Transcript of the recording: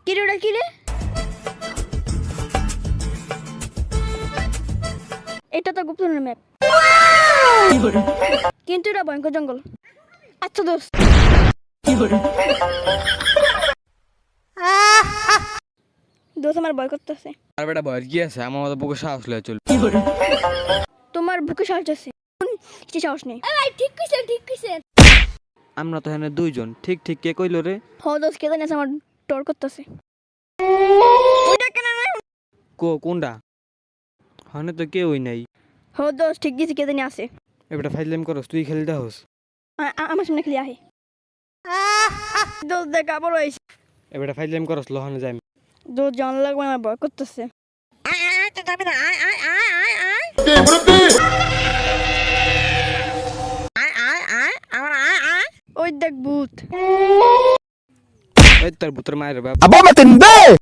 কি রে ওটা কি রে? এটা তো গুপ্তধনের ম্যাপ, কিন্তু এটা ভয়ঙ্কর জঙ্গল। আচ্ছা দোস্ত, দোস্ত আমার ভয় করতেছে। আর বেটা ভয়ের কি আছে, আমার মতো বুকে সাহস লয়ে চল। তোমার বুকে সাহস আছে, কিছু সাহস নেই। ঠিক কইছেন, ঠিক কইছেন। আমরা তো এখানে দুইজন। ঠিক ঠিক কে কইলো রে? হ দোস্ত, কে জানি আছে আমার ডর করতেছে। কোনটা? হনে তো কেউই নাই। হ দোস্ত, ঠিক গেছি, কে জানি আছে। এবারে ফাইজলাম করস, তুই খেলি দেহস। আমার সামনে খেলে আহে। দোস্ত দেখ আবার হয়েছে। এবারে ফাইজলাম করস, লহনে যাই। দোস্ত জান লাগবে, আমার ভয় করতেছে। ওই দেখ ভূত। এই তোর ভূতের মায়ের বাপ। Abo matindi!